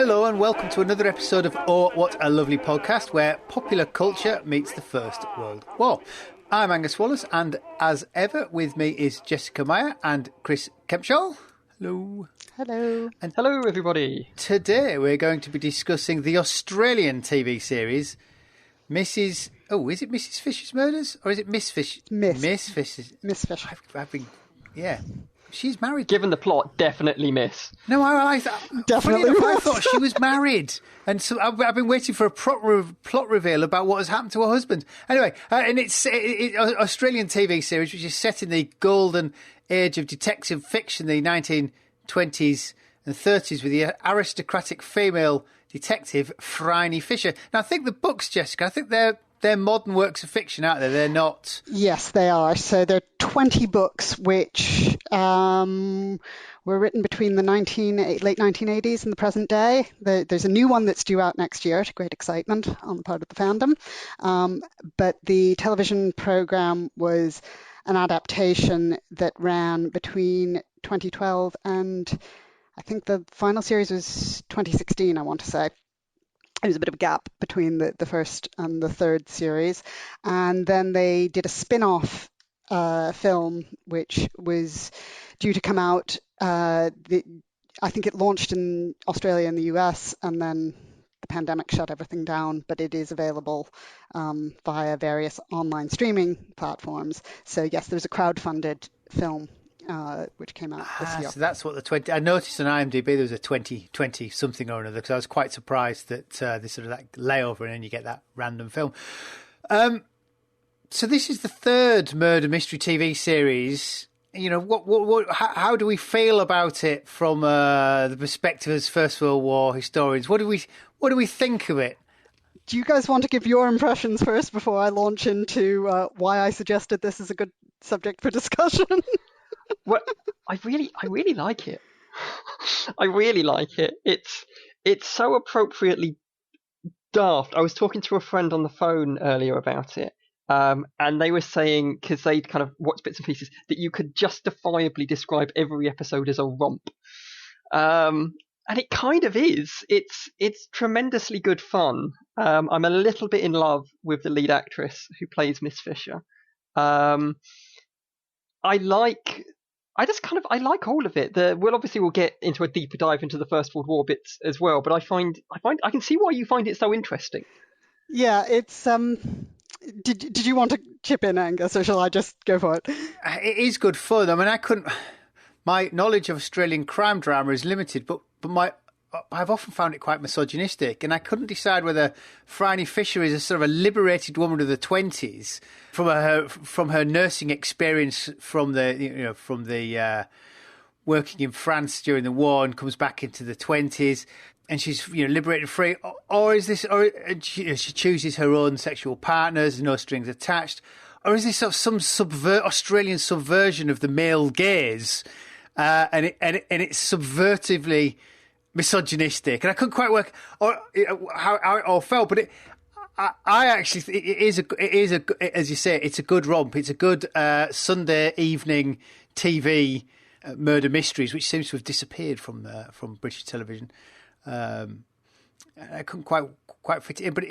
Hello and welcome to another episode of Oh, What a Lovely Podcast, where popular culture meets the First World War. I'm Angus Wallace, and as ever with me is Jessica Meyer and Chris Kempshall. Hello. Hello. And hello, everybody. Today we're going to be discussing the Australian TV series Mrs. Oh, is it Mrs. Fisher's Murders or is it Miss Fisher? Miss Fisher's. Miss Fisher. I've been, yeah. She's married. Given the plot, definitely Miss. No, I definitely. I thought she was married, and so I've been waiting for a plot reveal about what has happened to her husband. Anyway, and it's an Australian TV series which is set in the golden age of detective fiction, the 1920s and 30s, with the aristocratic female detective Phryne Fisher. Now, I think the books, Jessica, I think they're modern works of fiction, aren't they? They're not... Yes, they are. So there are 20 books which were written between the late 1980s and the present day. There's a new one that's due out next year, to great excitement on the part of the fandom. But the television program was an adaptation that ran between 2012 and I think the final series was 2016, I want to say. There was a bit of a gap between the first and the third series. And then they did a spin-off film, which was due to come out. I think it launched in Australia and the US, and then the pandemic shut everything down. But it is available via various online streaming platforms. So, yes, there's a crowd-funded film which came out this year. So that's what the 20... I noticed on IMDb there was a 2020 something or another, because I was quite surprised that this sort of that layover and then you get that random film. So this is the third murder mystery TV series. You know, how do we feel about it from the perspective as First World War historians? What do we think of it? Do you guys want to give your impressions first before I launch into why I suggested this is a good subject for discussion? Well, I really like it. I really like it. It's so appropriately daft. I was talking to a friend on the phone earlier about it, and they were saying, because they'd kind of watched bits and pieces, that you could justifiably describe every episode as a romp. And it kind of is. It's tremendously good fun. I'm a little bit in love with the lead actress who plays Miss Fisher. I like all of it. We'll get into a deeper dive into the First World War bits as well, but I can see why you find it so interesting. Yeah, it's did you want to chip in, Angus, or shall I just go for it? It is good fun. I mean, my knowledge of Australian crime drama is limited, but I've often found it quite misogynistic, and I couldn't decide whether Phryne Fisher is a sort of a liberated woman of the 20s from her nursing experience from the working in France during the war, and comes back into the 20s, and she's liberated free, or is this, or she chooses her own sexual partners, no strings attached, or is this sort of some Australian subversion of the male gaze, and it's subvertively misogynistic, and I couldn't quite work how it all felt. But I actually think it is as you say, it's a good romp. It's a good Sunday evening TV murder mysteries, which seems to have disappeared from British television. I couldn't quite fit it in, but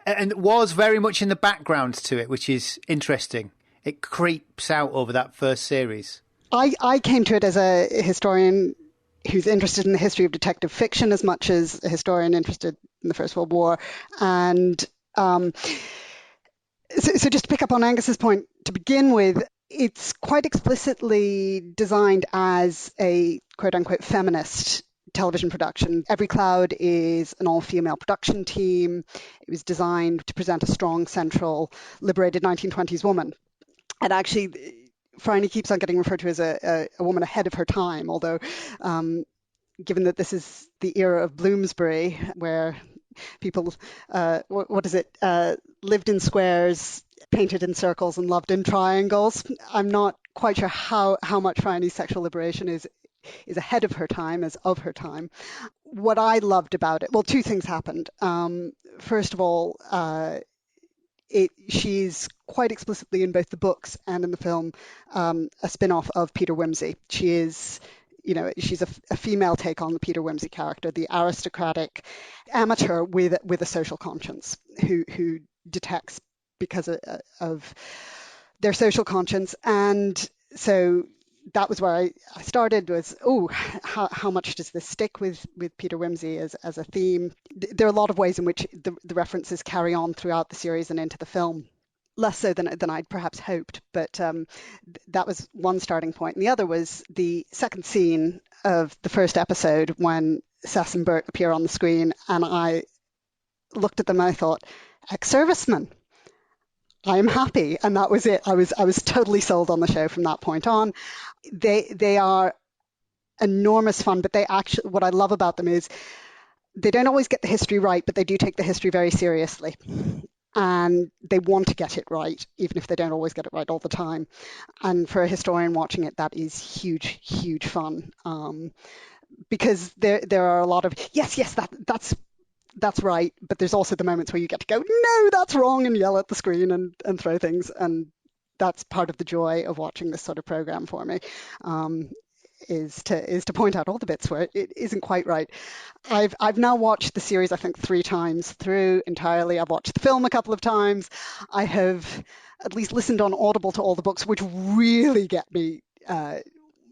and it was very much in the background to it, which is interesting. It creeps out over that first series. I came to it as a historian who's interested in the history of detective fiction as much as a historian interested in the First World War. And so just to pick up on Angus's point, to begin with, it's quite explicitly designed as a quote-unquote feminist television production. Every Cloud is an all-female production team. It was designed to present a strong, central, liberated 1920s woman. And actually, Phryne keeps on getting referred to as a woman ahead of her time, although given that this is the era of Bloomsbury, where people, lived in squares, painted in circles, and loved in triangles, I'm not quite sure how much Phryne's sexual liberation is ahead of her time, as of her time. What I loved about it, well, two things happened. First of all, she's quite explicitly in both the books and in the film a spin-off of Peter Wimsey. She is she's a female take on the Peter Wimsey character, the aristocratic amateur with a social conscience who detects because of their social conscience. And so that was where I started, was, how much does this stick with Peter Wimsey as a theme? There are a lot of ways in which the references carry on throughout the series and into the film. Less so than I'd perhaps hoped, but that was one starting point. And the other was the second scene of the first episode when Sess and Bert appear on the screen, and I looked at them and I thought, ex-servicemen. I'm happy, and that was it. I was totally sold on the show from that point on. They are enormous fun, but what I love about them is they don't always get the history right, but they do take the history very seriously. And they want to get it right, even if they don't always get it right all the time. And for a historian watching it, that is huge, huge fun. Because there are a lot of, yes, that's right. But there's also the moments where you get to go, no, that's wrong, and yell at the screen and throw things. And that's part of the joy of watching this sort of program for me. Is to point out all the bits where it isn't quite right. I've now watched the series, I think, 3 times through entirely. I've watched the film a couple of times. I have at least listened on Audible to all the books, which really get me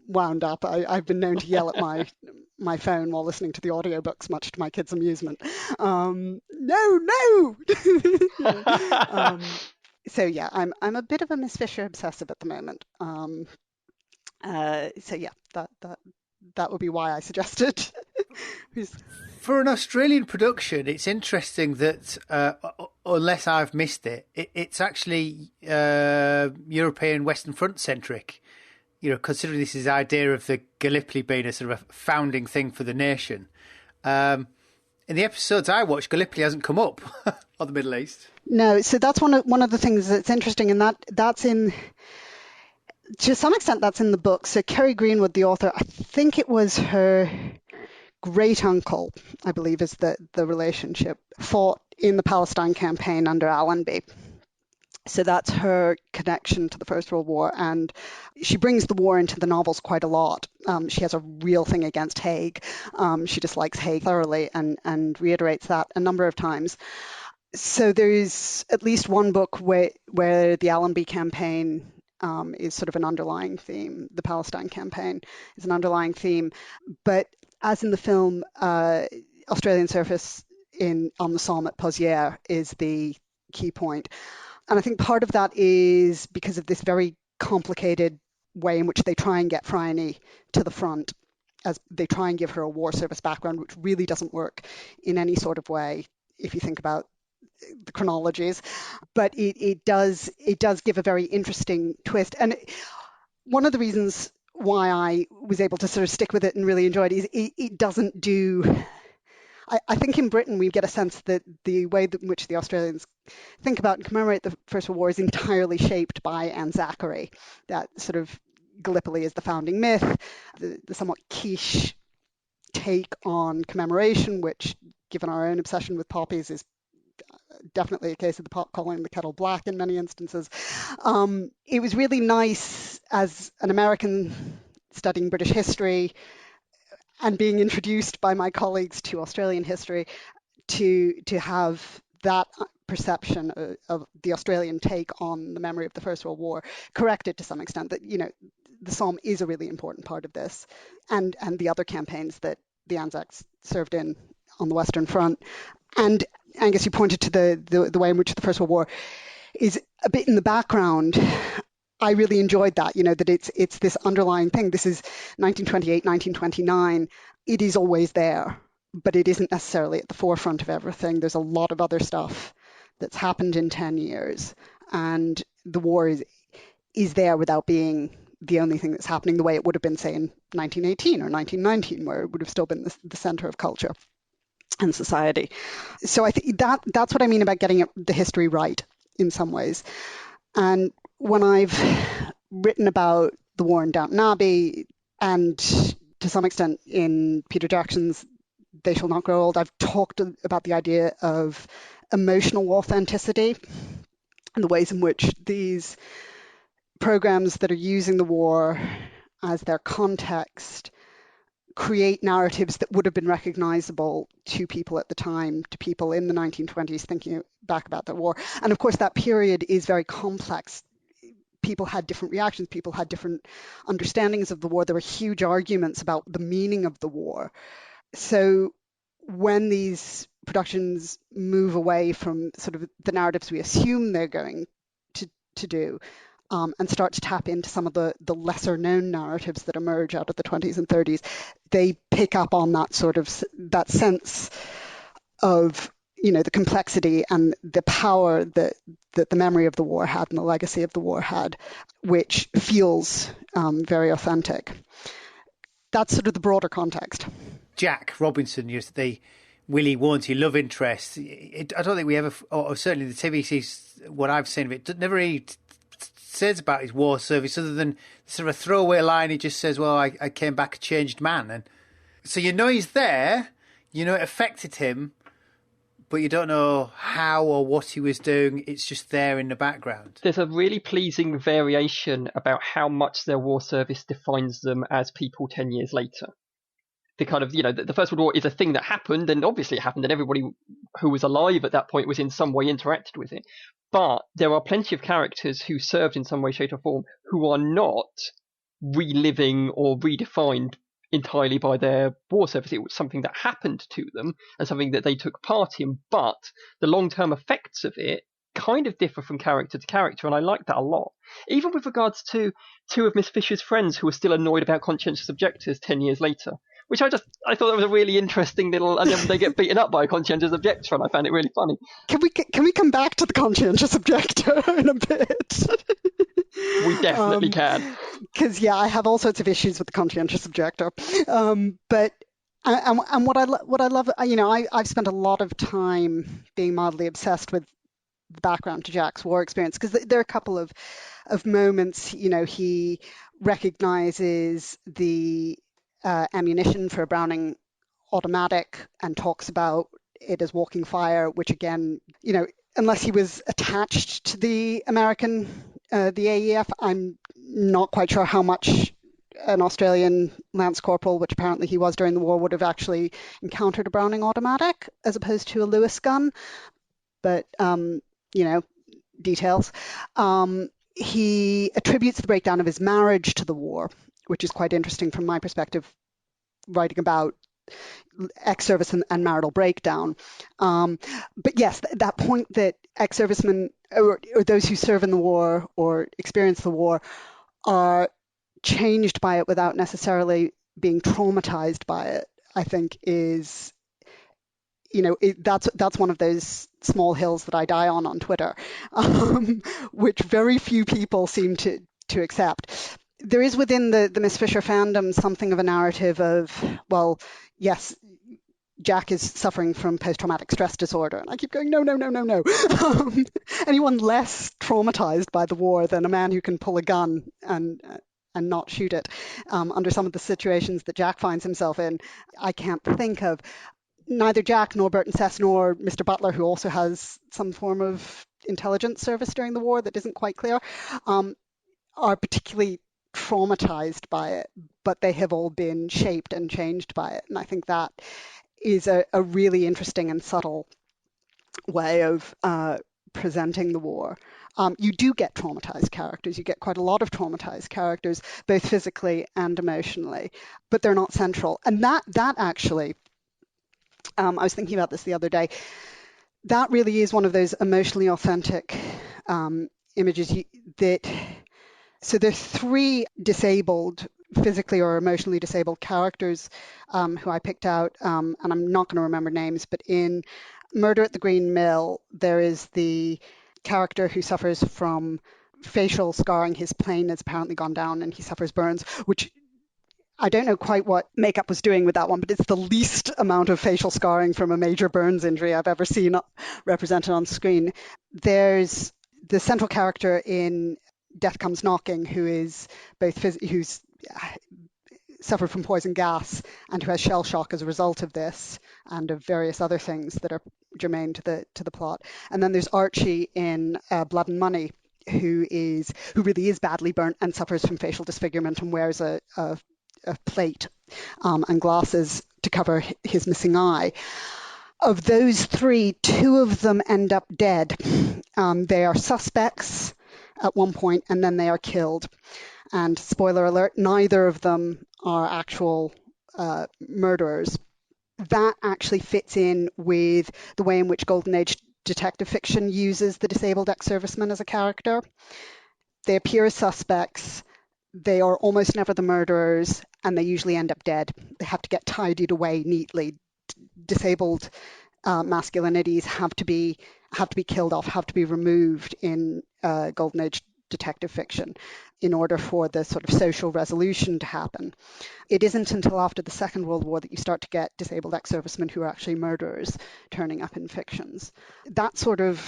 wound up. I've been known to yell at my phone while listening to the audiobooks, much to my kids' amusement. No. So yeah, I'm a bit of a Miss Fisher obsessive at the moment. So yeah, that would be why I suggested. For an Australian production, it's interesting that unless I've missed it, it's actually European Western Front centric. Considering this is the idea of the Gallipoli being a sort of a founding thing for the nation. In the episodes I watched, Gallipoli hasn't come up or the Middle East. No, so that's one of the things that's interesting, and that's in. To some extent, that's in the book. So Kerry Greenwood, the author, I think it was her great uncle, I believe is the relationship, fought in the Palestine campaign under Allenby. So that's her connection to the First World War. And she brings the war into the novels quite a lot. She has a real thing against Haig. She dislikes Haig thoroughly and reiterates that a number of times. So there's at least one book where the Allenby campaign is sort of an underlying theme. The Palestine campaign is an underlying theme. But as in the film, Australian surface on the Somme at Pozières is the key point. And I think part of that is because of this very complicated way in which they try and get Phryne to the front, as they try and give her a war service background, which really doesn't work in any sort of way if you think about the chronologies, but it does give a very interesting twist. And one of the reasons why I was able to sort of stick with it and really enjoy it is it doesn't do. I think in Britain we get a sense that the way in which the Australians think about and commemorate the First World War is entirely shaped by Anne Zachary. That sort of Gallipoli is the founding myth, the somewhat quiche take on commemoration, which, given our own obsession with poppies, is definitely a case of the pot calling the kettle black in many instances. It was really nice as an American studying British history and being introduced by my colleagues to Australian history to have that perception of the Australian take on the memory of the First World War corrected to some extent, that the Somme is a really important part of this, and the other campaigns that the Anzacs served in on the Western Front. And Angus, you pointed to the way in which the First World War is a bit in the background. I really enjoyed that, that it's this underlying thing. This is 1928, 1929. It is always there, but it isn't necessarily at the forefront of everything. There's a lot of other stuff that's happened in 10 years, and the war is there without being the only thing that's happening the way it would have been, say, in 1918 or 1919, where it would have still been the center of culture and society. So I think that's what I mean about getting the history right in some ways. And when I've written about the war in Downton Abbey, and to some extent in Peter Jackson's They Shall Not Grow Old, I've talked about the idea of emotional authenticity and the ways in which these programs that are using the war as their context create narratives that would have been recognizable to people at the time, to people in the 1920s thinking back about the war. And of course, that period is very complex. People had different reactions. People had different understandings of the war. There were huge arguments about the meaning of the war. So when these productions move away from sort of the narratives we assume they're going to do, and start to tap into some of the lesser known narratives that emerge out of the 20s and 30s, they pick up on that sort of that sense of, the complexity and the power that the memory of the war had and the legacy of the war had, which feels very authentic. That's sort of the broader context. Jack Robinson, the Willie Warranty love interest. I don't think we ever, or certainly the TV series, what I've seen of it, never really says about his war service other than sort of a throwaway line. He just says, well, I came back a changed man. And so he's there, it affected him, but you don't know how or what he was doing. It's just there in the background. There's a really pleasing variation about how much their war service defines them as people 10 years later. The kind of, the First World War is a thing that happened, and obviously it happened, and everybody who was alive at that point was in some way interacted with it. But there are plenty of characters who served in some way, shape, or form who are not reliving or redefined entirely by their war service. It was something that happened to them and something that they took part in, but the long-term effects of it kind of differ from character to character, and I like that a lot. Even with regards to two of Miss Fisher's friends who are still annoyed about conscientious objectors 10 years later, which I thought that was a really interesting little, and then they get beaten up by a conscientious objector, and I found it really funny. Can we come back to the conscientious objector in a bit? We definitely can. Because I have all sorts of issues with the conscientious objector, but what I love, I've spent a lot of time being mildly obsessed with the background to Jack's war experience, because there are a couple of moments. He recognizes the ammunition for a Browning automatic and talks about it as walking fire, which again, unless he was attached to the American, the AEF, I'm not quite sure how much an Australian Lance Corporal, which apparently he was during the war, would have actually encountered a Browning automatic as opposed to a Lewis gun. But, details. He attributes the breakdown of his marriage to the war, which is quite interesting from my perspective, writing about ex-service and marital breakdown. But yes, that point that ex-servicemen or those who serve in the war or experience the war are changed by it without necessarily being traumatized by it, I think is, that's one of those small hills that I die on Twitter, which very few people seem to accept. There is within the Miss Fisher fandom something of a narrative of, well, yes, Jack is suffering from post-traumatic stress disorder. And I keep going, no. Anyone less traumatized by the war than a man who can pull a gun and not shoot it under some of the situations that Jack finds himself in, I can't think of. Neither Jack nor Burton Cess nor Mr. Butler, who also has some form of intelligence service during the war that isn't quite clear, are particularly traumatized by it, but they have all been shaped and changed by it. And I think that is a really interesting and subtle way of presenting the war. You do get traumatized characters. You get quite a lot of traumatized characters, both physically and emotionally, but they're not central. And that actually, I was thinking about this the other day, that really is one of those emotionally authentic images so there are three disabled, physically or emotionally disabled characters who I picked out, and I'm not going to remember names, but in Murder at the Green Mill, there is the character who suffers from facial scarring. His plane has apparently gone down and he suffers burns, which I don't know quite what makeup was doing with that one, but it's the least amount of facial scarring from a major burns injury I've ever seen represented on screen. There's the central character in Death Comes Knocking, who is who's suffered from poison gas and who has shell shock as a result of this and of various other things that are germane to the plot. And then there's Archie in Blood and Money, who really is badly burnt and suffers from facial disfigurement and wears a a plate and glasses to cover his missing eye. Of those three, two of them end up dead. They are suspects at one point, and then they are killed. And spoiler alert, neither of them are actual murderers. That actually fits in with the way in which Golden Age detective fiction uses the disabled ex-serviceman as a character. They appear as suspects, they are almost never the murderers, and they usually end up dead. They have to get tidied away neatly. Disabled masculinities have to be killed off, have to be removed in Golden Age detective fiction in order for the sort of social resolution to happen. It isn't until after the Second World War that you start to get disabled ex-servicemen who are actually murderers turning up in fictions. That sort of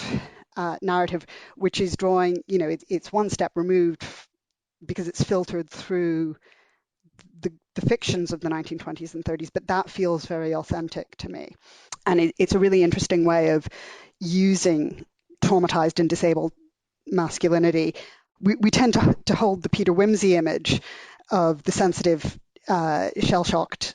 narrative, which is drawing, it's one step removed because it's filtered through the fictions of the 1920s and 30s, but that feels very authentic to me. And it's a really interesting way of using traumatized and disabled masculinity. We tend to hold the Peter Wimsey image of the sensitive, shell-shocked,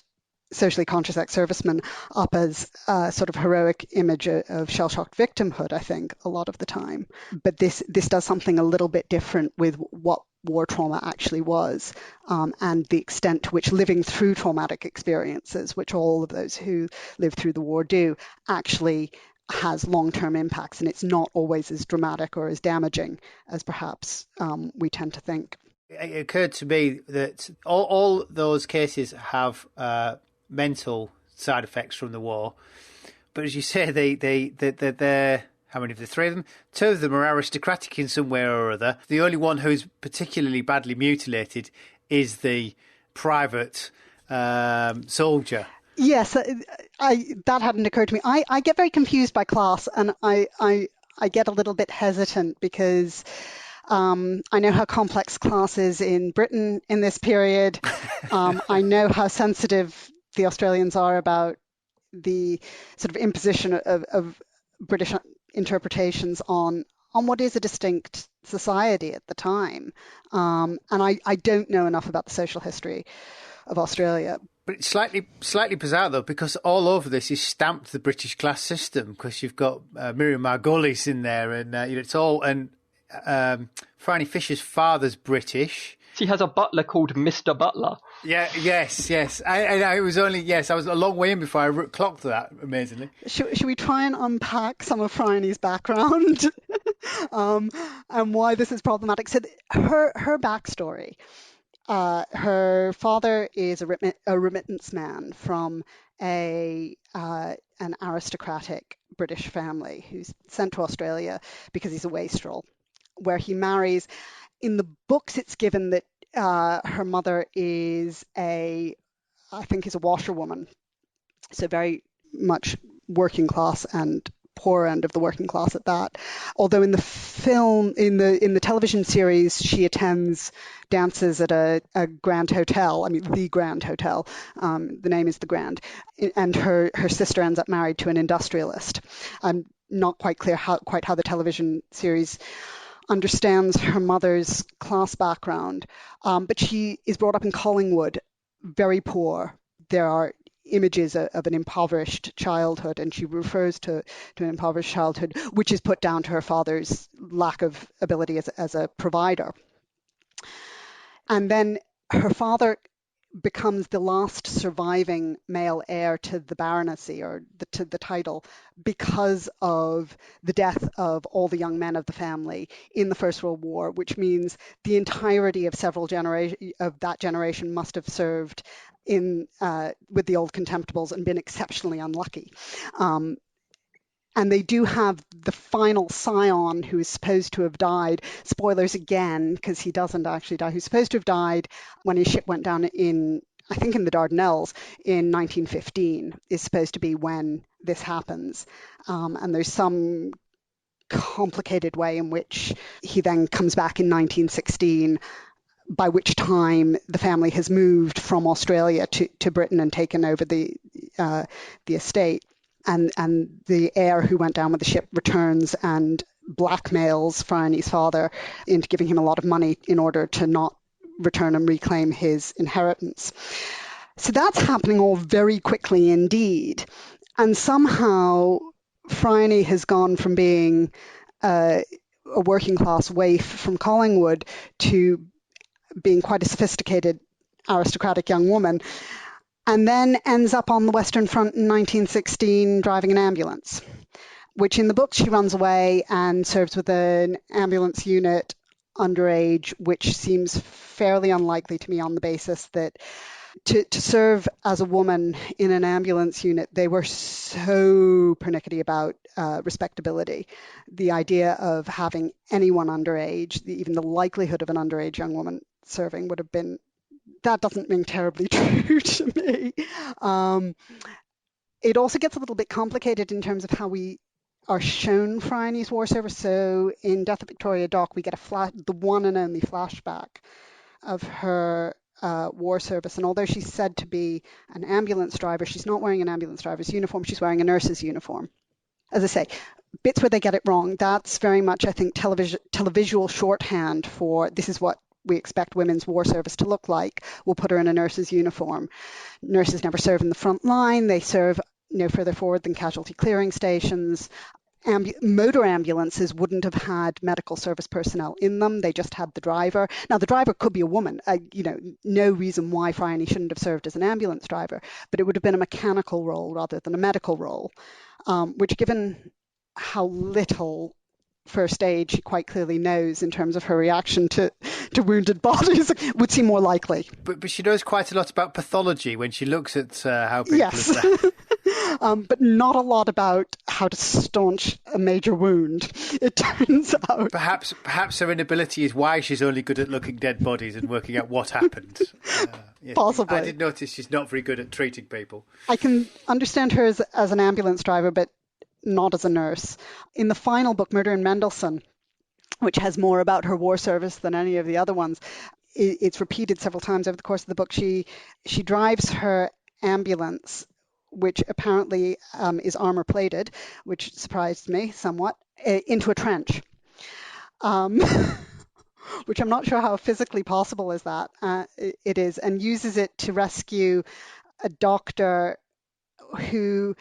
socially conscious ex-serviceman up as a sort of heroic image of shell-shocked victimhood, I think, a lot of the time. But this does something a little bit different with what war trauma actually was, and the extent to which living through traumatic experiences, which all of those who live through the war do, actually has long-term impacts, and it's not always as dramatic or as damaging as perhaps we tend to think. It occurred to me that all those cases have mental side effects from the war, but as you say, they're how many of the three of them? Two of them are aristocratic in some way or other. The only one who's particularly badly mutilated is the private soldier. Yes, that hadn't occurred to me. I get very confused by class, and I get a little bit hesitant because I know how complex class is in Britain in this period. I know how sensitive the Australians are about the sort of imposition of British interpretations on what is a distinct society at the time. And I don't know enough about the social history of Australia. But it's slightly bizarre, though, because all over this is stamped the British class system, because you've got Miriam Margolyes in there, and it's all... And Franny Fisher's father's British. She has a butler called Mr. Butler. Yeah, yes. I was a long way in before I clocked that, amazingly. Should we try and unpack some of Franny's background and why this is problematic? So her backstory, her father is a remittance man from an aristocratic British family who's sent to Australia because he's a wastrel, where he marries. In the books, it's given that her mother is a washerwoman, so very much working class and poor end of the working class at that. Although in the film, in the television series, she attends dances at a Grand Hotel. I mean, the Grand Hotel. The name is the Grand, and her sister ends up married to an industrialist. I'm not quite clear how the television series understands her mother's class background, but she is brought up in Collingwood, very poor. There are images of an impoverished childhood, and she refers to an impoverished childhood, which is put down to her father's lack of ability as a provider. And then her father becomes the last surviving male heir to the baronetcy, or to the title, because of the death of all the young men of the family in the First World War, which means the entirety of several generations of that generation must have served with the old contemptibles and been exceptionally unlucky. And they do have the final scion, who is supposed to have died, spoilers again, because he doesn't actually die, who's supposed to have died when his ship went down in the Dardanelles in 1915, is supposed to be when this happens. And there's some complicated way in which he then comes back in 1916, by which time the family has moved from Australia to Britain and taken over the estate. And the heir who went down with the ship returns and blackmails Franny's father into giving him a lot of money in order to not return and reclaim his inheritance. So that's happening all very quickly indeed. And somehow Phryne has gone from being a working class waif from Collingwood to being quite a sophisticated aristocratic young woman, and then ends up on the Western Front in 1916 driving an ambulance, which in the book she runs away and serves with an ambulance unit underage, which seems fairly unlikely to me on the basis that to serve as a woman in an ambulance unit, they were so pernickety about respectability. The idea of having anyone underage, even the likelihood of an underage young woman serving would have been, that doesn't ring terribly true to me. It also gets a little bit complicated in terms of how we are shown Phryne's war service. So in Death at Victoria Dock, we get the one and only flashback of her war service. And although she's said to be an ambulance driver, she's not wearing an ambulance driver's uniform. She's wearing a nurse's uniform. As I say, bits where they get it wrong, that's very much, I think, televisual shorthand for this is what we expect women's war service to look like. We'll put her in a nurse's uniform. Nurses never serve in the front line. They serve no further forward than casualty clearing stations. Motor ambulances wouldn't have had medical service personnel in them. They just had the driver. Now, the driver could be a woman. No reason why Phryne shouldn't have served as an ambulance driver, but it would have been a mechanical role rather than a medical role, which, given how little first aid she quite clearly knows in terms of her reaction to wounded bodies, would seem more likely. But she knows quite a lot about pathology when she looks at how people yes. But not a lot about how to staunch a major wound, it turns out. Perhaps her inability is why she's only good at looking dead bodies and working out what happened. Yes. Possibly. I did notice she's not very good at treating people. I can understand her as an ambulance driver, but not as a nurse. In the final book, Murder in Mendelssohn, which has more about her war service than any of the other ones, it's repeated several times over the course of the book. She drives her ambulance, which apparently is armor plated, which surprised me somewhat, into a trench, which I'm not sure how physically possible is that. It is, and uses it to rescue a doctor who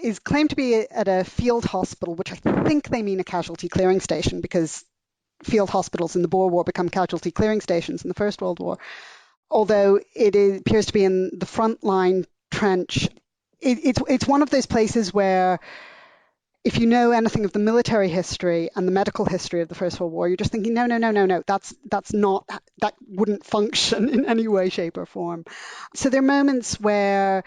is claimed to be at a field hospital, which I think they mean a casualty clearing station, because field hospitals in the Boer War become casualty clearing stations in the First World War. Although it appears to be in the front line trench, it's one of those places where, if you know anything of the military history and the medical history of the First World War, you're just thinking, no, that wouldn't function in any way, shape, or form. So there are moments where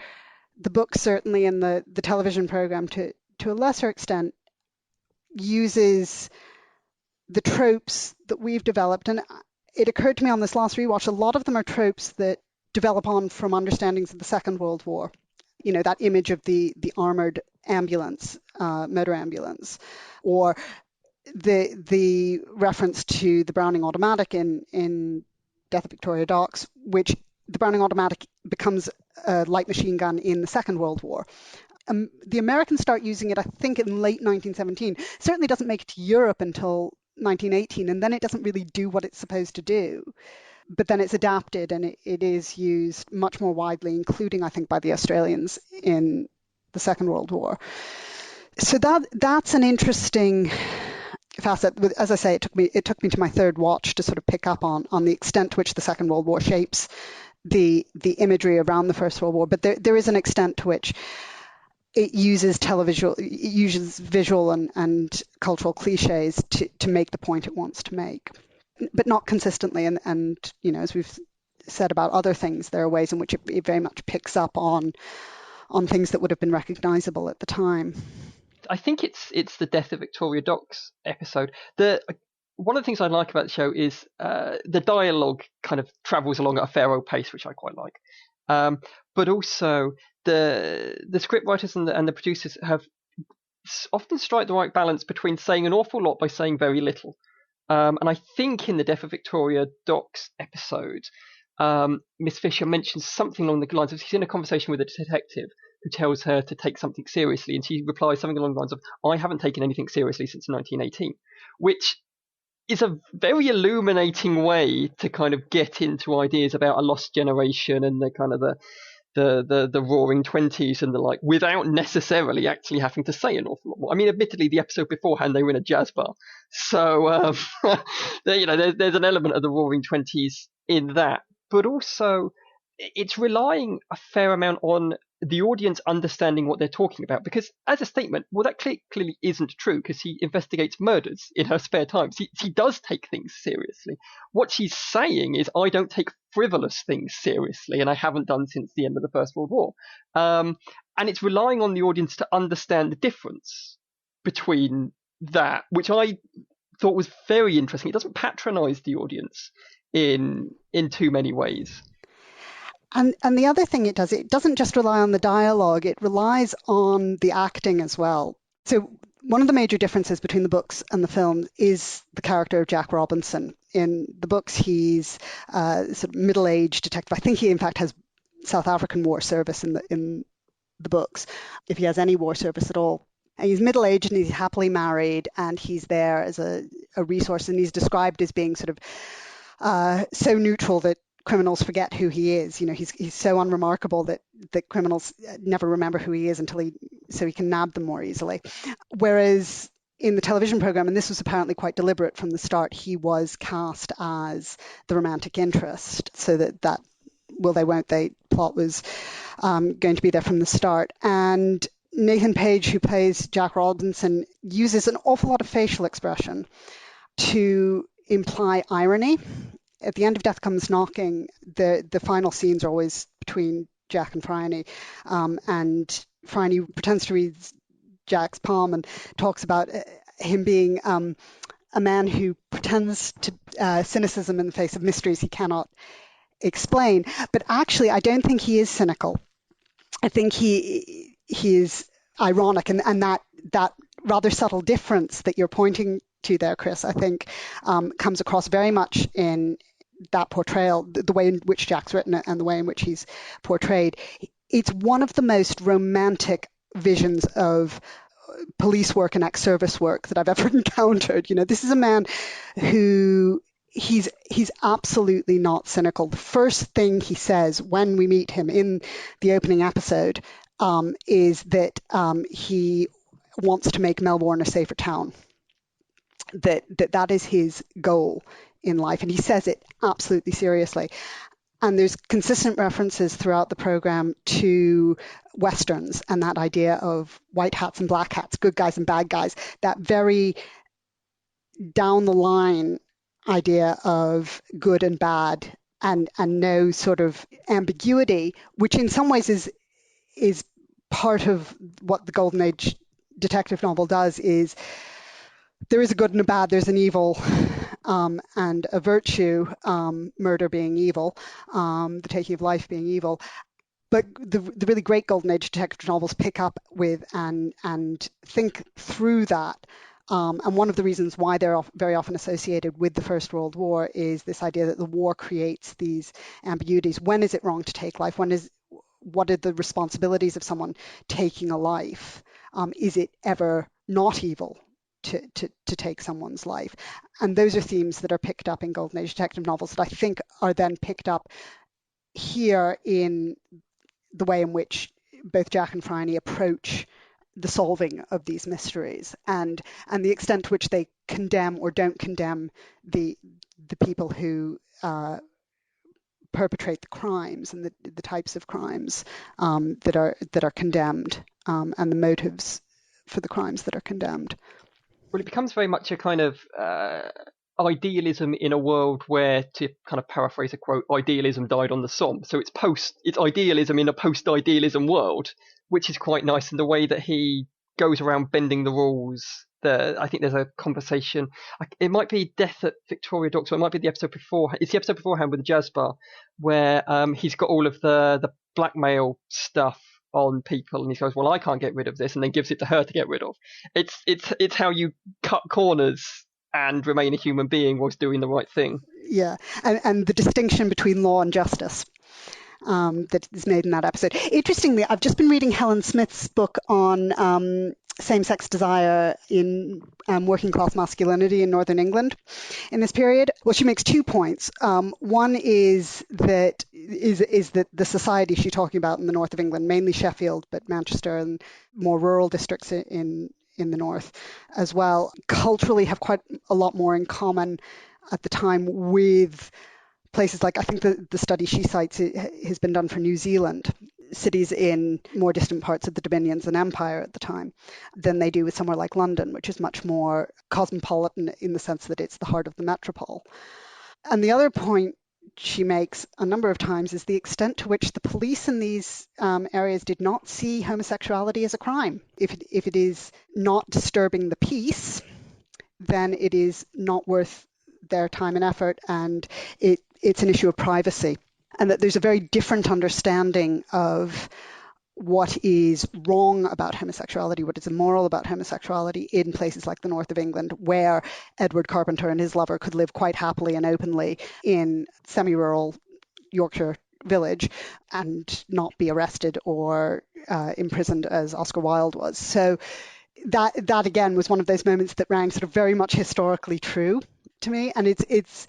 the book, certainly, and the television program to a lesser extent, uses the tropes that we've developed. And it occurred to me on this last rewatch, a lot of them are tropes that develop on from understandings of the Second World War. You know, that image of the armored ambulance, motor ambulance, or the reference to the Browning automatic in Death at Victoria Docks, which the Browning automatic becomes a light machine gun in the Second World War. The Americans start using it, I think, in late 1917. Certainly doesn't make it to Europe until 1918, and then it doesn't really do what it's supposed to do. But then it's adapted, and it is used much more widely, including, I think, by the Australians in the Second World War. So that's an interesting facet. As I say, it took me to my third watch to sort of pick up on the extent to which the Second World War shapes the imagery around the First World War. But there is an extent to which it uses visual and cultural cliches to make the point it wants to make, but not consistently. And you know, as we've said about other things, there are ways in which it very much picks up on things that would have been recognizable at the time. I think it's the Death of Victoria Docks episode. One of the things I like about the show is the dialogue kind of travels along at a fair old pace, which I quite like. But also the script writers and the producers have often strike the right balance between saying an awful lot by saying very little. And I think in the Death of Victoria Docks episode, Miss Fisher mentions something along the lines of she's in a conversation with a detective who tells her to take something seriously, and she replies something along the lines of, "I haven't taken anything seriously since 1918," which is a very illuminating way to kind of get into ideas about a lost generation and the kind of the roaring 20s and the like, without necessarily actually having to say an awful lot more. I mean, admittedly, the episode beforehand they were in a jazz bar, so there's an element of the roaring 20s in that, but also it's relying a fair amount on the audience understanding what they're talking about, because as a statement, well, that clearly isn't true, because he investigates murders in her spare time. He does take things seriously. What she's saying is, I don't take frivolous things seriously, and I haven't done since the end of the First World War. And it's relying on the audience to understand the difference between that, which I thought was very interesting. It doesn't patronize the audience in too many ways. And the other thing it doesn't just rely on the dialogue, it relies on the acting as well. So one of the major differences between the books and the film is the character of Jack Robinson. In the books, he's a sort of middle-aged detective. I think he, in fact, has South African war service in the books, if he has any war service at all. And he's middle-aged and he's happily married, and he's there as a resource, and he's described as being sort of so neutral that criminals forget who he is. He's so unremarkable that criminals never remember who he is so he can nab them more easily. Whereas in the television program, and this was apparently quite deliberate from the start, he was cast as the romantic interest, so that will they, won't they plot was going to be there from the start. And Nathan Page, who plays Jack Robinson, uses an awful lot of facial expression to imply irony. At the end of Death Comes Knocking, the final scenes are always between Jack and Phryne, and Phryne pretends to read Jack's palm and talks about him being a man who pretends to cynicism in the face of mysteries he cannot explain. But actually, I don't think he is cynical. I think he is ironic, and that rather subtle difference that you're pointing to there, Chris, I think comes across very much in that portrayal, the way in which Jack's written it and the way in which he's portrayed. It's one of the most romantic visions of police work and ex-service work that I've ever encountered. This is a man who he's absolutely not cynical. The first thing he says when we meet him in the opening episode is that he wants to make Melbourne a safer town. That is his goal in life, and he says it absolutely seriously. And there's consistent references throughout the program to Westerns and that idea of white hats and black hats, good guys and bad guys, that very down the line idea of good and bad and no sort of ambiguity, which in some ways is part of what the Golden Age detective novel does. Is there is a good and a bad, there's an evil and a virtue, murder being evil, the taking of life being evil. But the really great Golden Age detective novels pick up with and think through that. And one of the reasons why they're very often associated with the First World War is this idea that the war creates these ambiguities. When is it wrong to take life? What are the responsibilities of someone taking a life? Is it ever not evil to take someone's life? And those are themes that are picked up in Golden Age detective novels that I think are then picked up here in the way in which both Jack and Phryne approach the solving of these mysteries, and the extent to which they condemn or don't condemn the people who perpetrate the crimes and the types of crimes that are condemned, and the motives for the crimes that are condemned. Well, it becomes very much a kind of idealism in a world where, to kind of paraphrase a quote, idealism died on the Somme. So it's idealism in a post-idealism world, which is quite nice in the way that he goes around bending the rules. I think there's a conversation. It might be Death at Victoria Docks, or it might be the episode before. It's the episode beforehand with the jazz bar, where he's got all of the blackmail stuff on people, and he goes, "Well, I can't get rid of this," and then gives it to her to get rid of. It's how you cut corners and remain a human being whilst doing the right thing. Yeah, and the distinction between law and justice that is made in that episode. Interestingly, I've just been reading Helen Smith's book on same-sex desire in working class masculinity in Northern England in this period. Well, she makes 2 points. One is that the society she's talking about in the north of England, mainly Sheffield, but Manchester and more rural districts in the north as well, culturally have quite a lot more in common at the time with places like, I think the study she cites has been done for New Zealand, cities in more distant parts of the Dominions and Empire at the time, than they do with somewhere like London, which is much more cosmopolitan in the sense that it's the heart of the metropole. And the other point she makes a number of times is the extent to which the police in these areas did not see homosexuality as a crime. If it is not disturbing the peace, then it is not worth their time and effort, and it's an issue of privacy. And that there's a very different understanding of what is wrong about homosexuality, what is immoral about homosexuality in places like the north of England, where Edward Carpenter and his lover could live quite happily and openly in semi-rural Yorkshire village and not be arrested or imprisoned as Oscar Wilde was. So that again was one of those moments that rang sort of very much historically true to me. And it's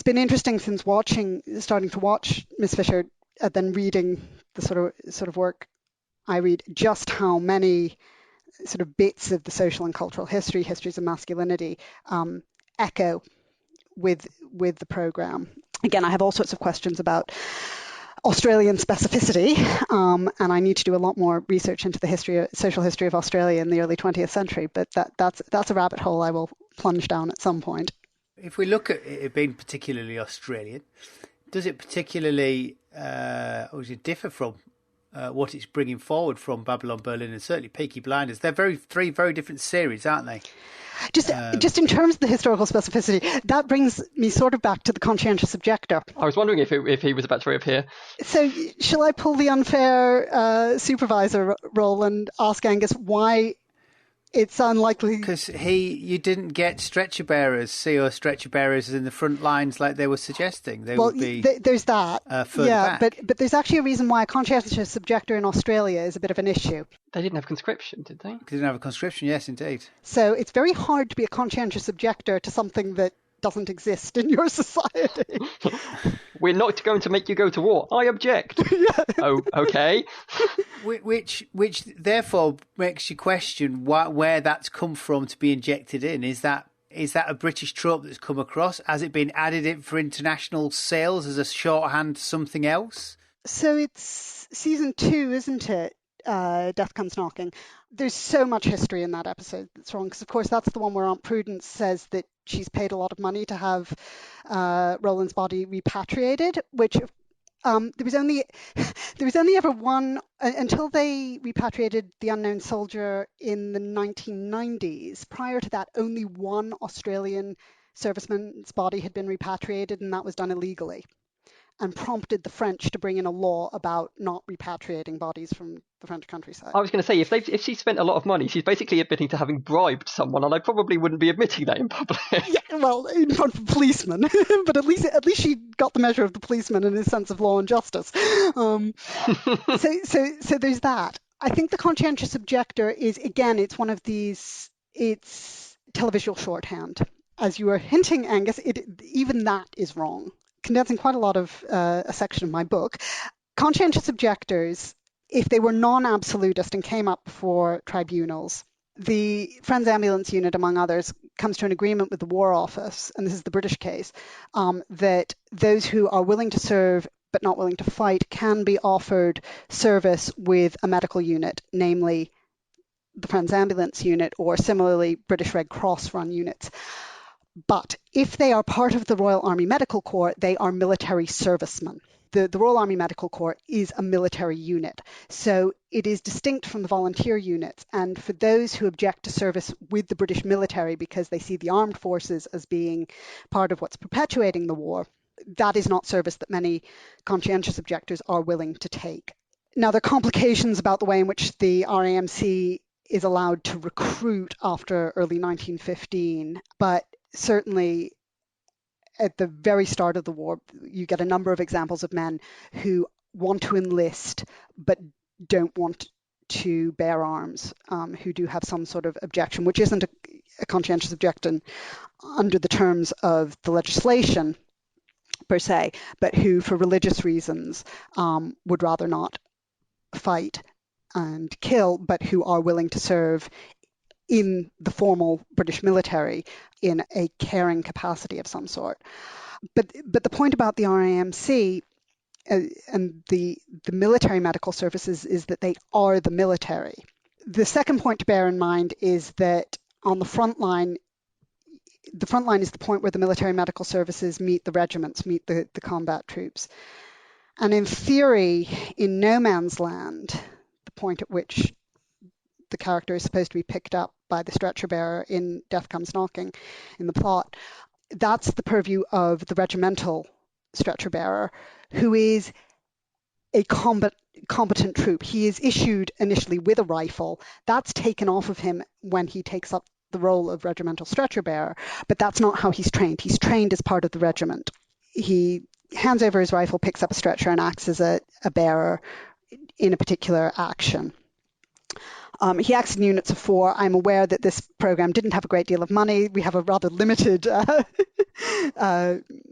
been interesting since starting to watch Miss Fisher and then reading the sort of work I read, just how many sort of bits of the social and cultural histories of masculinity echo with the program. Again, I have all sorts of questions about Australian specificity, and I need to do a lot more research into the social history of Australia in the early 20th century, but that's a rabbit hole I will plunge down at some point. If we look at it being particularly Australian, does it particularly, or does it differ from what it's bringing forward from Babylon Berlin and certainly Peaky Blinders? They're three very different series, aren't they? Just in terms of the historical specificity, that brings me sort of back to the conscientious objector. I was wondering if he was about to reappear. So shall I pull the unfair supervisor role and ask Angus why it's unlikely? Because you didn't get stretcher bearers, stretcher bearers in the front lines like they were suggesting. Would be there's that. Back. But there's actually a reason why a conscientious objector in Australia is a bit of an issue. They didn't have conscription, did they? They didn't have a conscription, yes, indeed. So it's very hard to be a conscientious objector to something that doesn't exist in your society. We're not going to make you go to war. I object. Oh, okay. Which therefore makes you question where that's come from to be injected in. Is that a British trope that's come across? Has it been added in for international sales as a shorthand to something else? So it's season 2, isn't it? Death Comes Knocking. There's so much history in that episode that's wrong, because of course that's the one where Aunt Prudence says that she's paid a lot of money to have Roland's body repatriated, which there was only ever one until they repatriated the unknown soldier in the 1990s. Prior to that, only one Australian serviceman's body had been repatriated, and that was done illegally, and prompted the French to bring in a law about not repatriating bodies from the French countryside. I was going to say, if she spent a lot of money, she's basically admitting to having bribed someone, and I probably wouldn't be admitting that in public. Yeah, well, in front of a policeman, but at least she got the measure of the policeman and his sense of law and justice. So there's that. I think the conscientious objector is, again, it's one of these, it's televisual shorthand. As you were hinting, Angus, even that is wrong. Condensing quite a lot of a section of my book, conscientious objectors, if they were non-absolutist and came up before tribunals, the Friends Ambulance Unit, among others, comes to an agreement with the War Office, and this is the British case, that those who are willing to serve but not willing to fight can be offered service with a medical unit, namely the Friends Ambulance Unit, or similarly British Red Cross run units. But if they are part of the Royal Army Medical Corps, they are military servicemen. The Royal Army Medical Corps is a military unit, so it is distinct from the volunteer units. And for those who object to service with the British military because they see the armed forces as being part of what's perpetuating the war, that is not service that many conscientious objectors are willing to take. Now, there are complications about the way in which the RAMC is allowed to recruit after early 1915, but certainly at the very start of the war, you get a number of examples of men who want to enlist but don't want to bear arms, who do have some sort of objection, which isn't a conscientious objection under the terms of the legislation per se, but who, for religious reasons, would rather not fight and kill, but who are willing to serve in the formal British military in a caring capacity of some sort. But the point about the RAMC and the military medical services is that they are the military. The second point to bear in mind is that on the front line is the point where the military medical services meet the regiments, meet the combat troops. And in theory, in no man's land, the point at which the character is supposed to be picked up by the stretcher bearer in Death Comes Knocking in the plot, that's the purview of the regimental stretcher bearer, who is a competent troop. He is issued initially with a rifle. That's taken off of him when he takes up the role of regimental stretcher bearer, but that's not how he's trained. He's trained as part of the regiment. He hands over his rifle, picks up a stretcher, and acts as a bearer in a particular action. He acts in units of 4. I'm aware that this program didn't have a great deal of money. We have a rather limited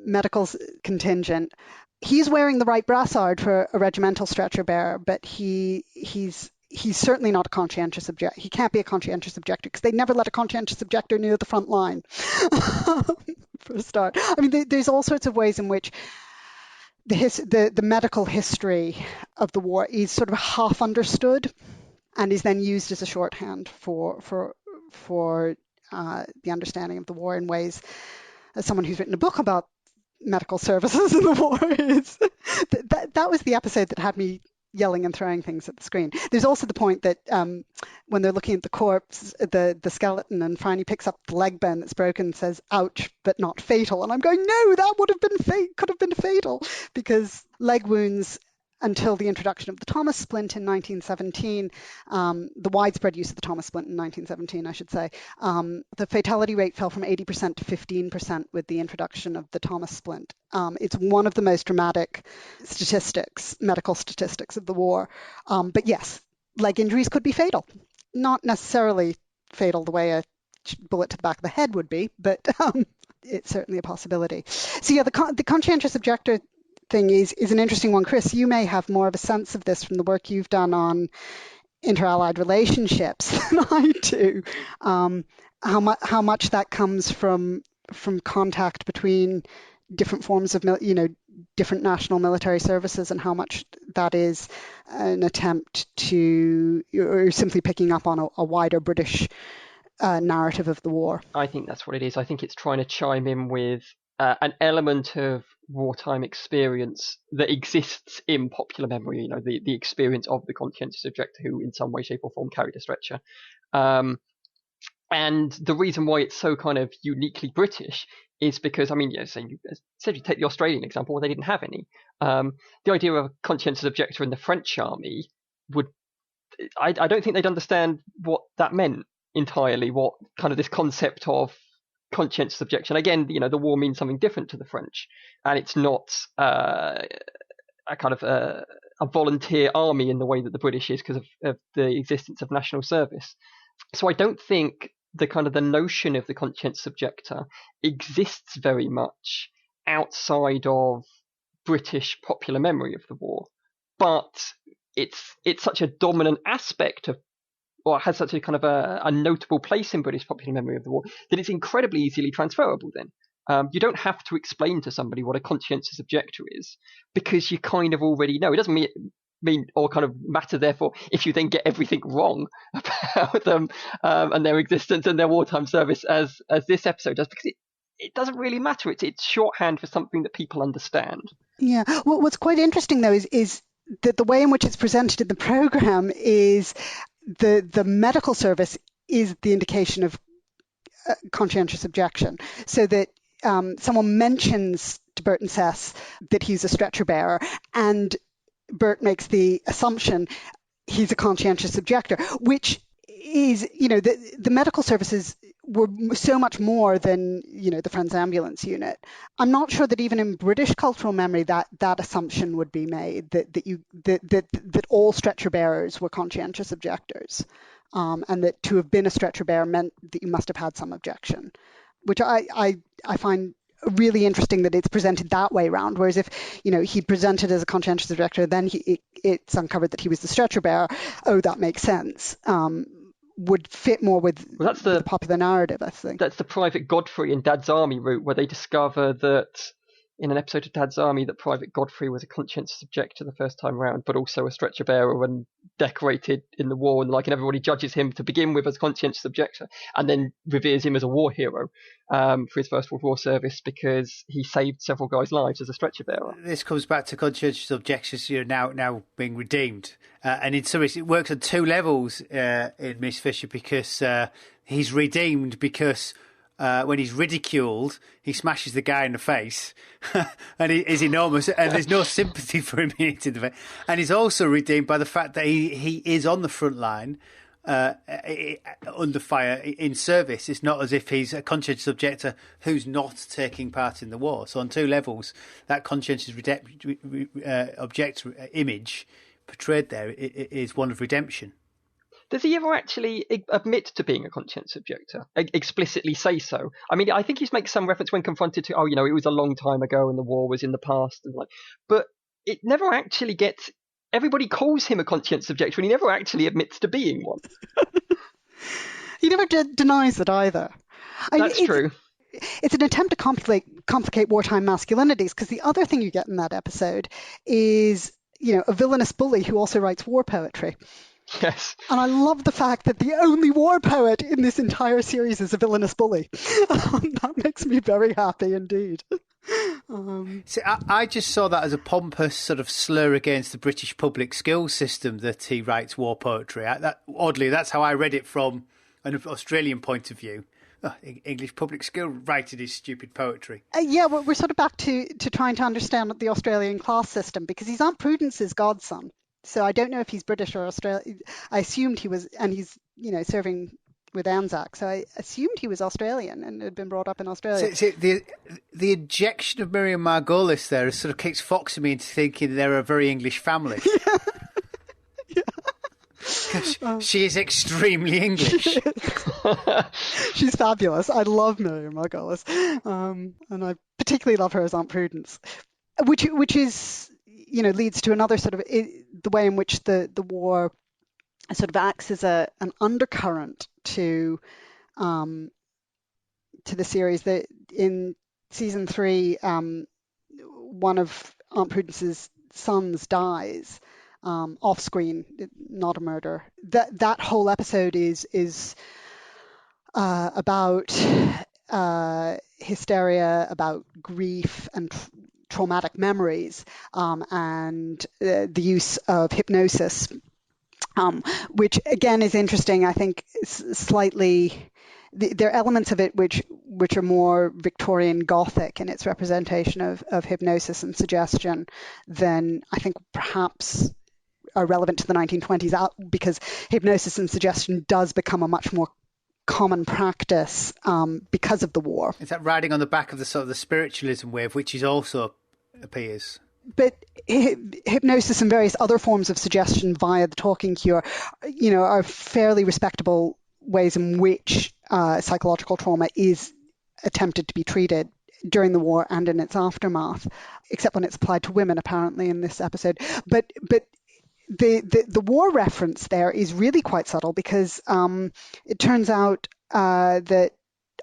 medical contingent. He's wearing the right brassard for a regimental stretcher bearer, but he's certainly not a conscientious objector. He can't be a conscientious objector because they never let a conscientious objector near the front line, for a start. I mean, there's all sorts of ways in which the medical history of the war is sort of half understood and is then used as a shorthand for the understanding of the war in ways, as someone who's written a book about medical services in the war, is that was the episode that had me yelling and throwing things at the screen. There's also the point that when they're looking at the corpse, the skeleton, and Franny picks up the leg bone that's broken, says "ouch, but not fatal," and I'm going, no, that would have been could have been fatal, because leg wounds, until the introduction of the Thomas splint in 1917, the widespread use of the Thomas splint in 1917, I should say, the fatality rate fell from 80% to 15% with the introduction of the Thomas splint. It's one of the most dramatic medical statistics of the war. But yes, leg injuries could be fatal. Not necessarily fatal the way a bullet to the back of the head would be, but it's certainly a possibility. So yeah, the conscientious objector thing is an interesting one. Chris, you may have more of a sense of this from the work you've done on inter-allied relationships than I do. How much that comes from contact between different forms of different national military services, and how much that is an attempt to, or simply picking up on a wider British narrative of the war. I think that's what it is. I think it's trying to chime in with an element of wartime experience that exists in popular memory, the experience of the conscientious objector who in some way, shape or form carried a stretcher. And the reason why it's so kind of uniquely British is because, so you take the Australian example where they didn't have any. The idea of a conscientious objector in the French army I don't think they'd understand what that meant entirely, what kind of this concept of conscientious objection. Again, the war means something different to the French, and it's not a kind of a volunteer army in the way that the British is, because of the existence of national service. So I don't think the notion of the conscientious objector exists very much outside of British popular memory of the war, but it's such a dominant aspect of, or has such a kind of a notable place in British popular memory of the war, that it's incredibly easily transferable then. You don't have to explain to somebody what a conscientious objector is, because you kind of already know. It doesn't mean or kind of matter, therefore, if you then get everything wrong about them and their existence and their wartime service, as this episode does, because it doesn't really matter. It's shorthand for something that people understand. Yeah. Well, what's quite interesting, though, is that the way in which it's presented in the program is the medical service is the indication of conscientious objection. So that someone mentions to Bert and Cess that he's a stretcher bearer, and Bert makes the assumption he's a conscientious objector, which is, the medical services were so much more than, the Friends Ambulance Unit. I'm not sure that even in British cultural memory that assumption would be made, that all stretcher bearers were conscientious objectors, and that to have been a stretcher bearer meant that you must have had some objection, which I find really interesting that it's presented that way around. Whereas if, he presented as a conscientious objector, then it's uncovered that he was the stretcher bearer. Oh, that makes sense. Would fit more with the popular narrative, I think. That's the Private Godfrey in Dad's Army route, where they discover that in an episode of Dad's Army that Private Godfrey was a conscientious objector the first time round, but also a stretcher bearer and decorated in the war, and everybody judges him to begin with as a conscientious objector, and then reveres him as a war hero for his First World War service because he saved several guys' lives as a stretcher bearer. This comes back to conscientious objectors, now being redeemed, and in some ways it works on two levels in Miss Fisher, because he's redeemed because when he's ridiculed, he smashes the guy in the face, and he is enormous, and there's no sympathy for him in the face. And he's also redeemed by the fact that he is on the front line, under fire in service. It's not as if he's a conscientious objector who's not taking part in the war. So on two levels, that conscientious objector image portrayed there is one of redemption. Does he ever actually admit to being a conscientious objector? Explicitly say so? I mean, I think he makes some reference when confronted to, it was a long time ago and the war was in the past, but it never actually gets. Everybody calls him a conscientious objector, and he never actually admits to being one. He never denies it either. That's true. It's an attempt to complicate wartime masculinities, because the other thing you get in that episode is, a villainous bully who also writes war poetry. Yes. And I love the fact that the only war poet in this entire series is a villainous bully. That makes me very happy indeed. See, I just saw that as a pompous sort of slur against the British public schools system that he writes war poetry. Oddly, that's how I read it from an Australian point of view. English public school writing his stupid poetry. We're sort of back to trying to understand the Australian class system, because he's Aunt Prudence's godson. So I don't know if he's British or Australian. I assumed he was, and he's, serving with Anzac. So I assumed he was Australian and had been brought up in Australia. So the injection of Miriam Margolis there sort of kicks Fox and me into thinking they're a very English family. Yeah. She is extremely English. She's fabulous. I love Miriam Margolis. And I particularly love her as Aunt Prudence, which is, leads to another sort of the way in which the war sort of acts as an undercurrent to the series. That in season 3, one of Aunt Prudence's sons dies off screen, not a murder. That whole episode is about hysteria, about grief and traumatic memories, and the use of hypnosis, which again is interesting. I think slightly there are elements of it which are more Victorian Gothic in its representation of hypnosis and suggestion than I think perhaps are relevant to the 1920s, because hypnosis and suggestion does become a much more common practice because of the war. Is that riding on the back of the sort of the spiritualism wave, which is also appears? But hypnosis and various other forms of suggestion via the talking cure, are fairly respectable ways in which psychological trauma is attempted to be treated during the war and in its aftermath, except when it's applied to women, apparently, in this episode. But the war reference there is really quite subtle, because it turns out that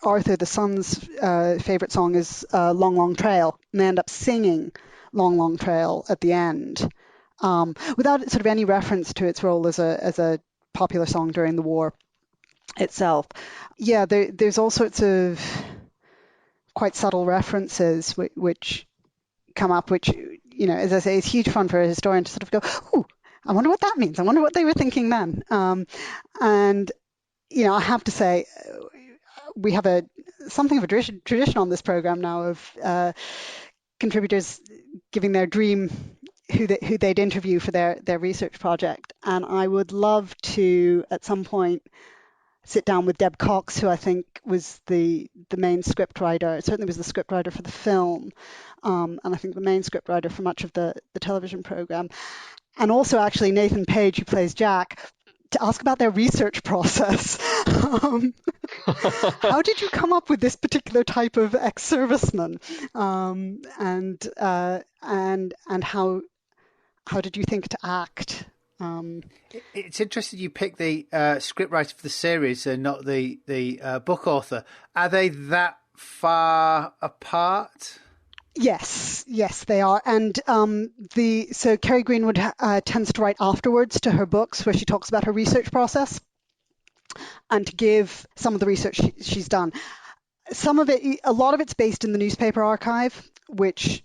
Arthur, the son's favourite song is Long, Long Trail, and they end up singing Long, Long Trail at the end, without sort of any reference to its role as a popular song during the war itself. Yeah, there's all sorts of quite subtle references which come up, which, as I say, is huge fun for a historian to sort of go, ooh, I wonder what that means. I wonder what they were thinking then. And, I have to say, we have something of a tradition on this program now of contributors giving their dream who they'd interview for their research project. And I would love to, at some point, sit down with Deb Cox, who I think was the main scriptwriter, certainly was the scriptwriter for the film, and I think the main scriptwriter for much of the television program. And also actually Nathan Page, who plays Jack, to ask about their research process. How did you come up with this particular type of ex-serviceman? And how did you think to act? It's interesting you picked the scriptwriter for the series and not the book author. Are they that far apart? Yes, they are. And so Kerry Greenwood tends to write afterwards to her books, where she talks about her research process and to give some of the research she's done. Some of it, a lot of it's based in the newspaper archive, which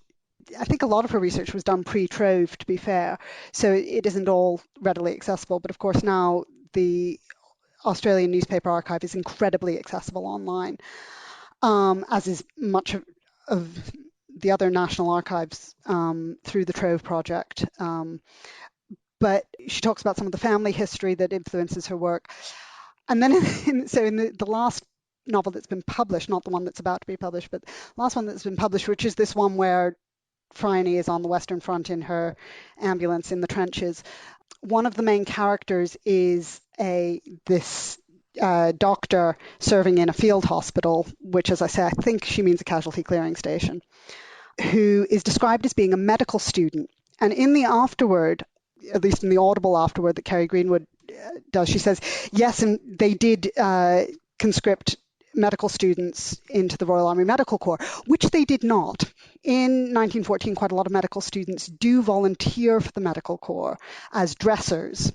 I think a lot of her research was done pre-Trove, to be fair. So it isn't all readily accessible. But of course now the Australian newspaper archive is incredibly accessible online, as is much of the other national archives through the Trove project. But she talks about some of the family history that influences her work. And then in the last novel that's been published, not the one that's about to be published, but the last one that's been published, which is this one where Phryne is on the Western Front in her ambulance in the trenches. One of the main characters is this doctor serving in a field hospital, which, as I say, I think she means a casualty clearing station, who is described as being a medical student. And in the afterword, at least in the audible afterword that Kerry Greenwood does, she says, yes, and they did conscript medical students into the Royal Army Medical Corps, which they did not. In 1914, quite a lot of medical students do volunteer for the Medical Corps as dressers.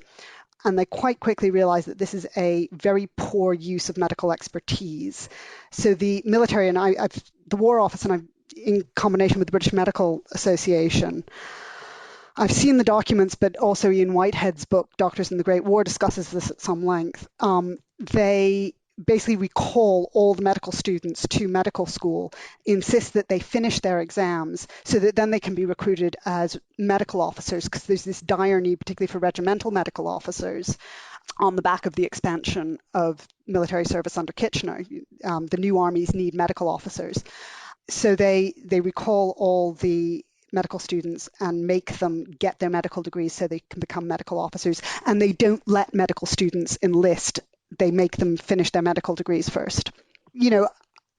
And they quite quickly realize that this is a very poor use of medical expertise. So the military and the War Office, and in combination with the British Medical Association, I've seen the documents, but also Ian Whitehead's book, Doctors in the Great War, discusses this at some length. They basically recall all the medical students to medical school, insist that they finish their exams so that then they can be recruited as medical officers, because there's this dire need, particularly for regimental medical officers, on the back of the expansion of military service under Kitchener. The new armies need medical officers. So they recall all the medical students and make them get their medical degrees so they can become medical officers. And they don't let medical students enlist. They make them finish their medical degrees first. You know,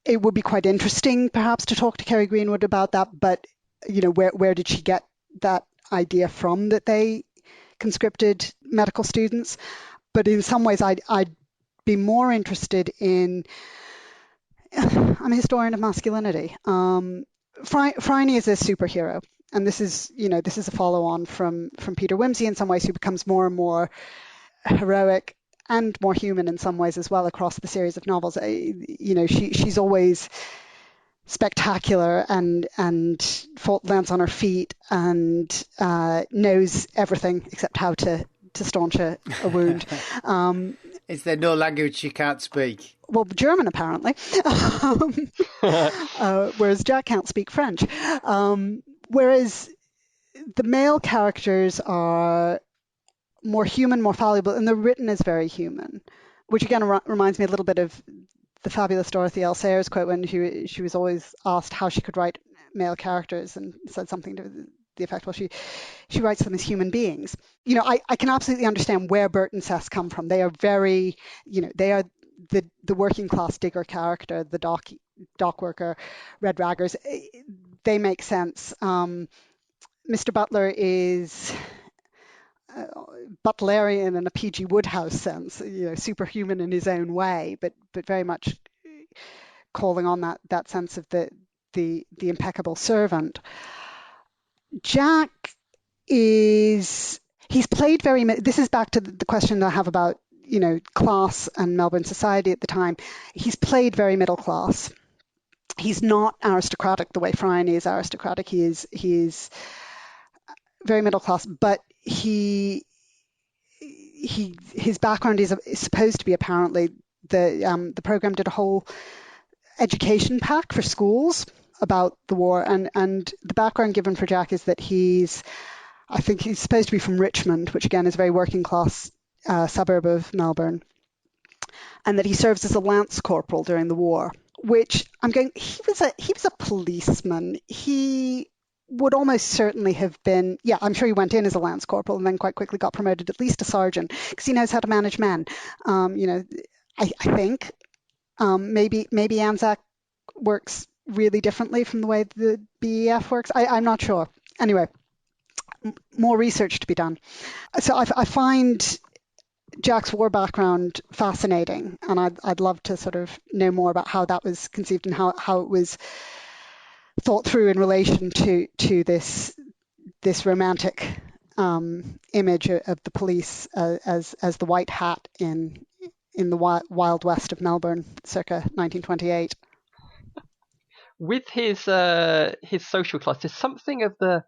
it would be quite interesting perhaps to talk to Kerry Greenwood about that, but, you know, where did she get that idea from that they conscripted medical students? But in some ways, I'd be more interested in, I'm a historian of masculinity. Phryne is a superhero, and this is a follow-on from Peter Wimsey in some ways, who becomes more and more heroic and more human in some ways as well across the series of novels. She's always spectacular and lands on her feet and knows everything except how to staunch a wound. Is there no language she can't speak? Well, German apparently, whereas Jack can't speak French. Whereas the male characters are more human, more fallible, and they're written as very human, which again reminds me a little bit of the fabulous Dorothy L. Sayers quote when she was always asked how she could write male characters, and said something to the effect, well, she writes them as human beings. You know, I can absolutely understand where Bert and Cess come from. They are very, they are the working class digger character, the dock worker, Red Raggers. They make sense. Mr. Butler is Butlerian in a P.G. Wodehouse sense, superhuman in his own way, but very much calling on that sense of the impeccable servant. Jack he's played this is back to the question that I have about, class and Melbourne society at the time. He's played very middle class. He's not aristocratic the way Phryne is aristocratic. He is very middle class, but his background is supposed to be, apparently, the program did a whole education pack for schools about the war, and the background given for Jack is that I think he's supposed to be from Richmond, which again is a very working class suburb of Melbourne. and that he serves as a lance corporal during the war, which I'm going, he was a policeman. He would almost certainly have been, yeah, I'm sure he went in as a lance corporal and then quite quickly got promoted at least to sergeant because he knows how to manage men. I think maybe Anzac works really differently from the way the BEF works. I'm not sure. Anyway, more research to be done. So I find Jack's war background fascinating, and I'd love to sort of know more about how that was conceived and how it was thought through in relation to this romantic image of the police as the white hat in the wild west of Melbourne, circa 1928. With his social class, there's something of the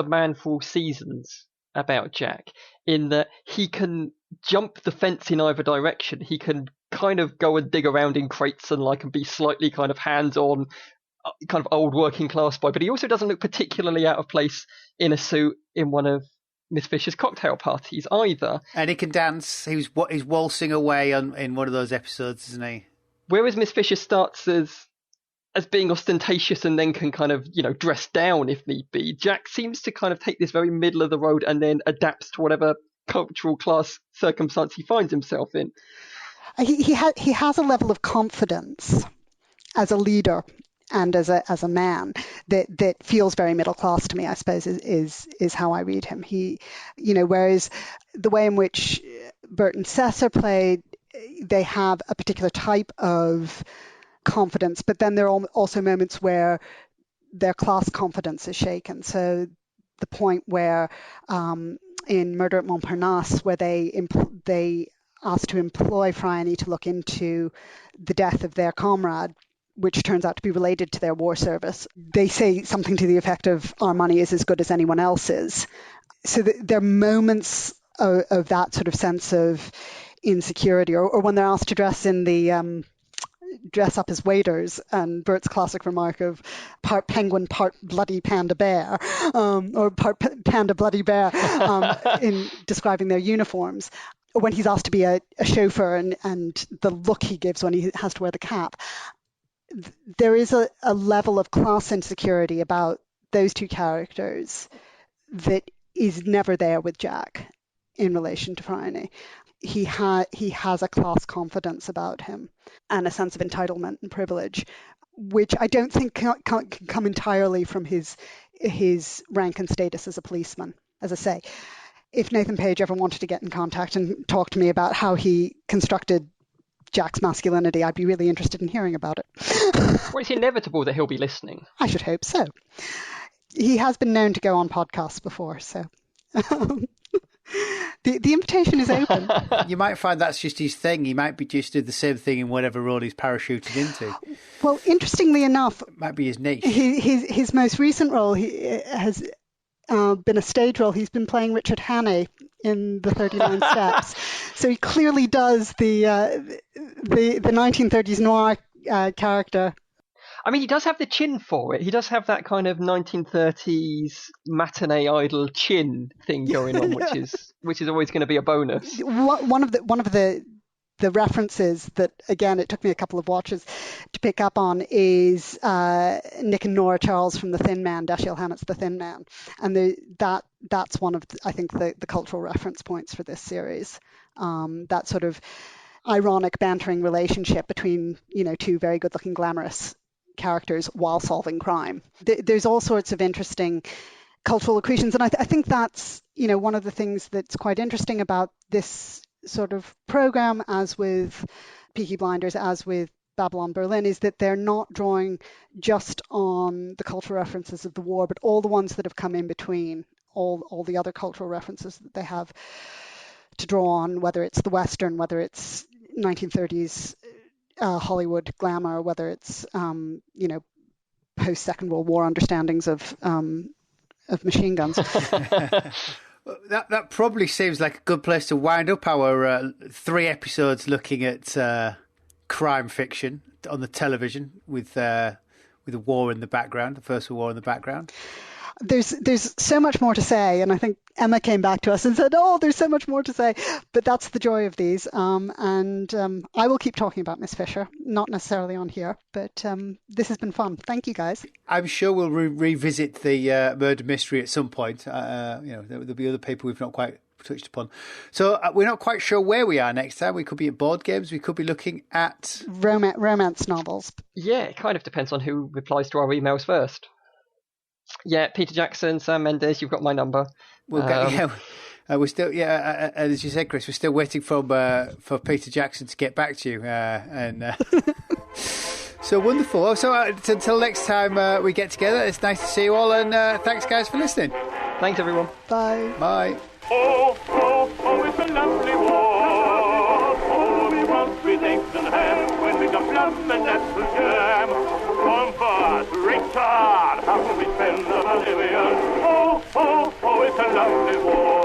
Man for All Seasons about Jack, in that he can jump the fence in either direction. He can kind of go and dig around in crates and be slightly kind of hands-on, kind of old working class boy, but he also doesn't look particularly out of place in a suit in one of Miss Fisher's cocktail parties either. And he can dance. He's waltzing away in one of those episodes, isn't he? Whereas Miss Fisher starts as being ostentatious and then can kind of, dress down if need be, Jack seems to kind of take this very middle of the road and then adapts to whatever cultural class circumstance he finds himself in. He has a level of confidence as a leader and as a man that feels very middle class to me, I suppose, is how I read him. He, whereas the way in which Bert and Cess are played, they have a particular type of confidence, but then there are also moments where their class confidence is shaken. So the point where in Murder at Montparnasse, where they asked to employ Phryne to look into the death of their comrade, which turns out to be related to their war service, they say something to the effect of, our money is as good as anyone else's. So there are moments of that sort of sense of insecurity, or when they're asked to dress up as waiters, and Bert's classic remark of part penguin, part bloody panda bear, or part panda bloody bear, in describing their uniforms. When he's asked to be a chauffeur and the look he gives when he has to wear the cap. There is a level of class insecurity about those two characters that is never there with Jack in relation to Phryne. He has a class confidence about him and a sense of entitlement and privilege, which I don't think can come entirely from his rank and status as a policeman. As I say, if Nathan Page ever wanted to get in contact and talk to me about how he constructed Jack's masculinity, I'd be really interested in hearing about it. Well, it's inevitable that he'll be listening. I should hope so. He has been known to go on podcasts before, so the invitation is open. You might find that's just his thing. He might be just do the same thing in whatever role he's parachuted into. Well, interestingly enough, it might be his niche. His most recent role has been a stage role. He's been playing Richard Hannay in the 39 Steps. So he clearly does the 1930s noir character. I mean, he does have the chin for it. He does have that kind of 1930s matinee idol chin thing going on, which is always going to be a bonus. One of the references that, again, it took me a couple of watches to pick up on is Nick and Nora Charles from The Thin Man, Dashiell Hammett's The Thin Man. And that's one of, I think, the cultural reference points for this series. That sort of ironic, bantering relationship between, two very good-looking, glamorous characters while solving crime. There's all sorts of interesting cultural accretions. And I think that's, one of the things that's quite interesting about this sort of program, as with Peaky Blinders, as with Babylon Berlin, is that they're not drawing just on the cultural references of the war, but all the ones that have come in between, all the other cultural references that they have to draw on, whether it's the Western, whether it's 1930s Hollywood glamour, whether it's post-Second World War understandings of machine guns. That probably seems like a good place to wind up our 3 episodes looking at crime fiction on the television with a war in the background, the First World War in the background. there's so much more to say, and I think Emma came back to us and said, "Oh, there's so much more to say," but that's the joy of these. And I will keep talking about Miss Fisher, not necessarily on here, but this has been fun. Thank you, guys. I'm sure we'll revisit the murder mystery at some point. There'll be other people we've not quite touched upon. So we're not quite sure where we are next time. We could be at board games. We could be looking at romance novels. Yeah, it kind of depends on who replies to our emails first. Yeah, Peter Jackson, Sam Mendes, you've got my number. We're still, as you said, Chris, we're still waiting for Peter Jackson to get back to you. So wonderful. So until next time we get together, it's nice to see you all, and thanks, guys, for listening. Thanks, everyone. Bye. Bye. Oh, oh, oh, it's a lovely walk. Oh, we want with eggs and ham when we got plum and apple jam. Comfort, Richard, how can we spend the Bolivian? Oh, oh, oh, it's a lovely walk.